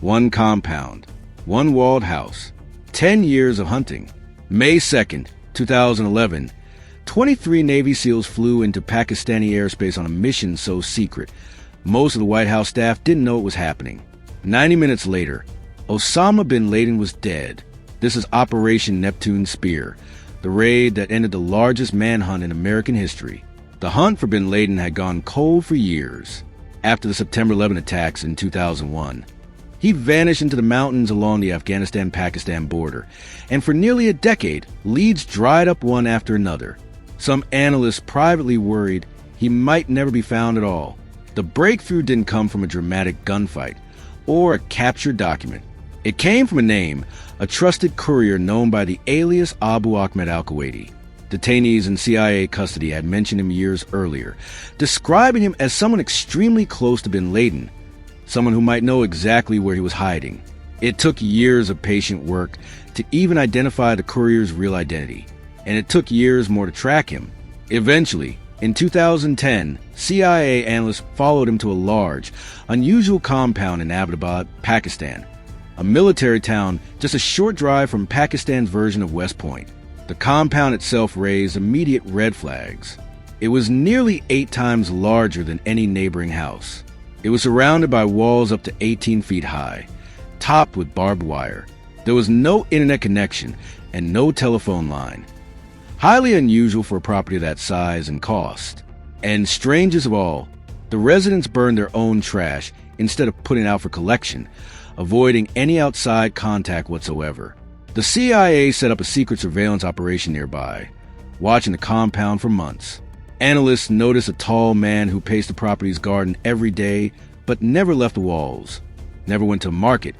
One compound, one walled house, 10 years of hunting. May 2nd, 2011, 23 Navy SEALs flew into Pakistani airspace on a mission so secret, most of the White House staff didn't know it was happening. 90 minutes later, Osama bin Laden was dead. This is Operation Neptune Spear, the raid that ended the largest manhunt in American history. The hunt for bin Laden had gone cold for years. After the September 11 attacks in 2001, he vanished into the mountains along the Afghanistan-Pakistan border, and for nearly a decade, leads dried up one after another. Some analysts privately worried he might never be found at all. The breakthrough didn't come from a dramatic gunfight or a captured document. It came from a name, a trusted courier known by the alias Abu Ahmed al-Kuwaiti. Detainees in CIA custody had mentioned him years earlier, describing him as someone extremely close to bin Laden, someone who might know exactly where he was hiding. It took years of patient work to even identify the courier's real identity, and it took years more to track him. Eventually, in 2010, CIA analysts followed him to a large, unusual compound in Abbottabad, Pakistan, a military town just a short drive from Pakistan's version of West Point. The compound itself raised immediate red flags. It was nearly 8 times larger than any neighboring house. It was surrounded by walls up to 18 feet high, topped with barbed wire. There was no internet connection and no telephone line. Highly unusual for a property of that size and cost. And strangest of all, the residents burned their own trash instead of putting it out for collection, avoiding any outside contact whatsoever. The CIA set up a secret surveillance operation nearby, watching the compound for months. Analysts noticed a tall man who paced the property's garden every day, but never left the walls, never went to a market,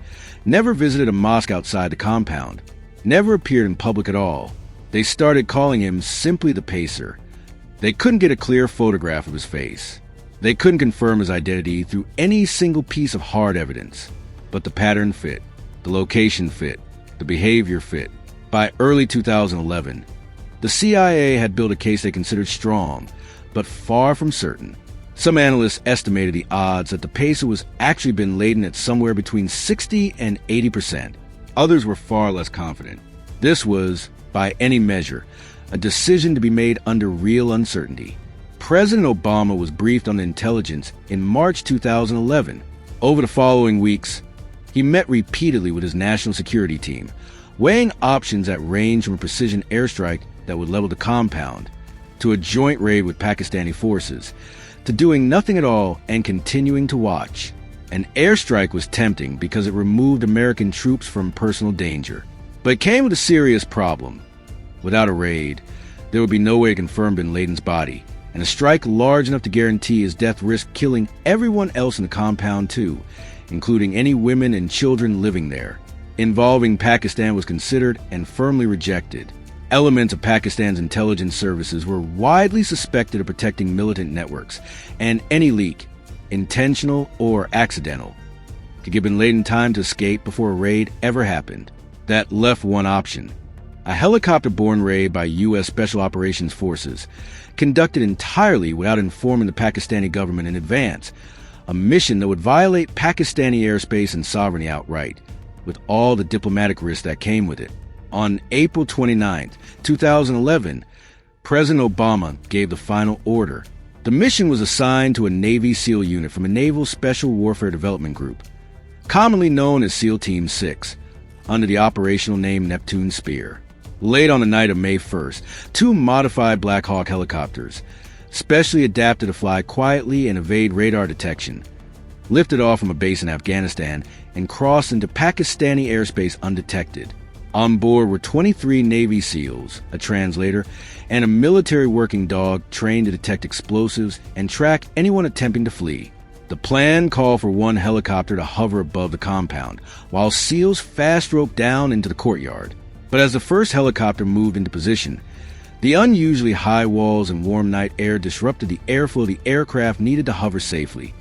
never visited a mosque outside the compound, never appeared in public at all. They started calling him simply the Pacer. They couldn't get a clear photograph of his face. They couldn't confirm his identity through any single piece of hard evidence. But the pattern fit, the location fit, the behavior fit. By early 2011, the CIA had built a case they considered strong, but far from certain. Some analysts estimated the odds that the Pacer was actually bin Laden at somewhere between 60 and 80%. Others were far less confident. This was, by any measure, a decision to be made under real uncertainty. President Obama was briefed on the intelligence in March 2011. Over the following weeks, he met repeatedly with his national security team, weighing options that ranged from a precision airstrike that would level the compound, to a joint raid with Pakistani forces, to doing nothing at all and continuing to watch. An airstrike was tempting because it removed American troops from personal danger. But it came with a serious problem. Without a raid, there would be no way to confirm bin Laden's body, and a strike large enough to guarantee his death risked killing everyone else in the compound too, including any women and children living there. Involving Pakistan was considered and firmly rejected. Elements of Pakistan's intelligence services were widely suspected of protecting militant networks, and any leak, intentional or accidental, could give bin Laden time to escape before a raid ever happened. That left one option: a helicopter-borne raid by U.S. Special Operations Forces, conducted entirely without informing the Pakistani government in advance, a mission that would violate Pakistani airspace and sovereignty outright, with all the diplomatic risks that came with it. On April 29, 2011, President Obama gave the final order. The mission was assigned to a Navy SEAL unit from a Naval Special Warfare Development Group, commonly known as SEAL Team 6, under the operational name Neptune Spear. Late on the night of May 1st, 2 modified Black Hawk helicopters, specially adapted to fly quietly and evade radar detection, lifted off from a base in Afghanistan and crossed into Pakistani airspace undetected. On board were 23 Navy SEALs, a translator, and a military working dog trained to detect explosives and track anyone attempting to flee. The plan called for one helicopter to hover above the compound, while SEALs fast-roped down into the courtyard. But as the first helicopter moved into position, the unusually high walls and warm night air disrupted the airflow the aircraft needed to hover safely,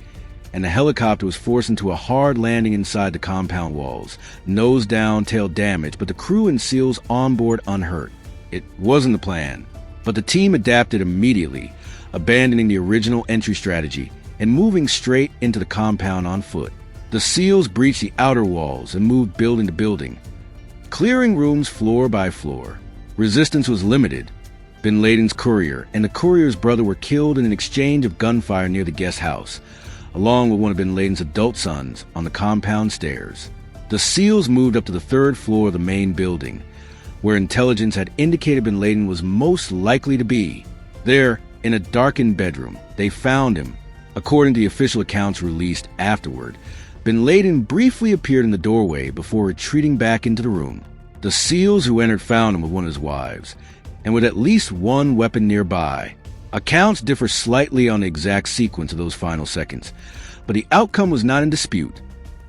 and the helicopter was forced into a hard landing inside the compound walls, nose down, tail damaged, but the crew and SEALs on board unhurt. It wasn't the plan, but the team adapted immediately, abandoning the original entry strategy and moving straight into the compound on foot. The SEALs breached the outer walls and moved building to building, clearing rooms floor by floor. Resistance was limited. Bin Laden's courier and the courier's brother were killed in an exchange of gunfire near the guest house, along with one of Bin Laden's adult sons on the compound stairs. The SEALs moved up to the third floor of the main building, where intelligence had indicated Bin Laden was most likely to be. There, in a darkened bedroom, they found him. According to the official accounts released afterward, Bin Laden briefly appeared in the doorway before retreating back into the room. The SEALs who entered found him with one of his wives, and with at least one weapon nearby. Accounts differ slightly on the exact sequence of those final seconds, but the outcome was not in dispute.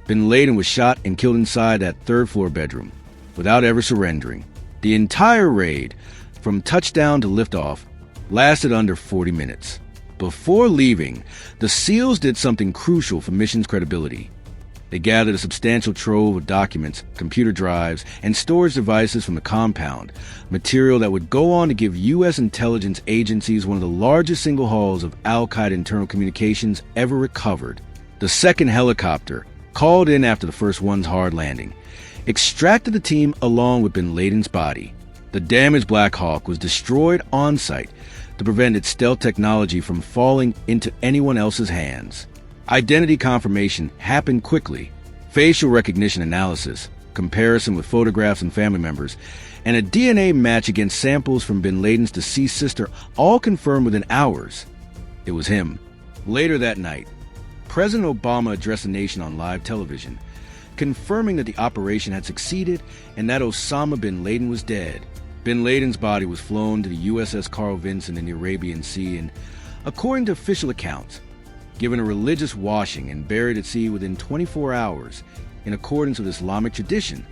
Bin Laden was shot and killed inside that third-floor bedroom, without ever surrendering. The entire raid, from touchdown to liftoff, lasted under 40 minutes. Before leaving, the SEALs did something crucial for mission's credibility. They gathered a substantial trove of documents, computer drives, and storage devices from the compound, material that would go on to give U.S. intelligence agencies one of the largest single hauls of al-Qaeda internal communications ever recovered. The second helicopter, called in after the first one's hard landing, extracted the team along with Bin Laden's body. The damaged Black Hawk was destroyed on-site to prevent its stealth technology from falling into anyone else's hands. Identity confirmation happened quickly. Facial recognition analysis, comparison with photographs and family members, and a DNA match against samples from Bin Laden's deceased sister all confirmed within hours. It was him. Later that night, President Obama addressed the nation on live television, confirming that the operation had succeeded and that Osama bin Laden was dead. Bin Laden's body was flown to the USS Carl Vinson in the Arabian Sea and, according to official accounts, given a religious washing and buried at sea within 24 hours, in accordance with Islamic tradition,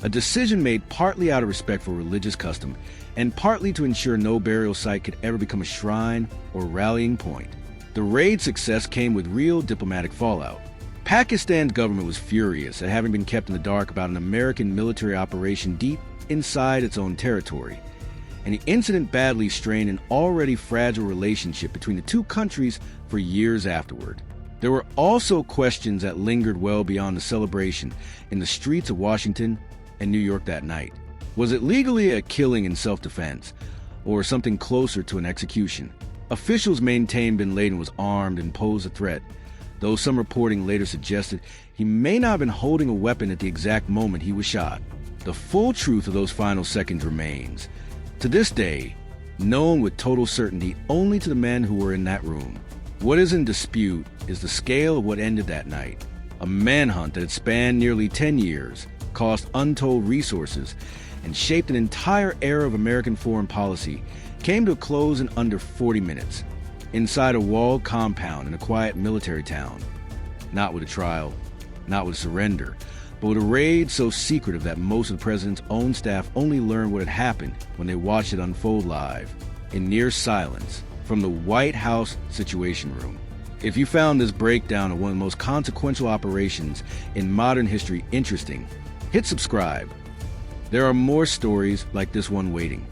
a decision made partly out of respect for religious custom and partly to ensure no burial site could ever become a shrine or rallying point. The raid's success came with real diplomatic fallout. Pakistan's government was furious at having been kept in the dark about an American military operation deep inside its own territory, and the incident badly strained an already fragile relationship between the two countries for years afterward. There were also questions that lingered well beyond the celebration in the streets of Washington and New York that night. Was it legally a killing in self-defense, or something closer to an execution? Officials maintained Bin Laden was armed and posed a threat, though some reporting later suggested he may not have been holding a weapon at the exact moment he was shot. The full truth of those final seconds remains, to this day, known with total certainty only to the men who were in that room. What is in dispute is the scale of what ended that night. A manhunt that had spanned nearly 10 years, cost untold resources, and shaped an entire era of American foreign policy came to a close in under 40 minutes, inside a walled compound in a quiet military town. Not with a trial, not with surrender, but with a raid so secretive that most of the president's own staff only learned what had happened when they watched it unfold live, in near silence, from the White House Situation Room. If you found this breakdown of one of the most consequential operations in modern history interesting, hit subscribe. There are more stories like this one waiting.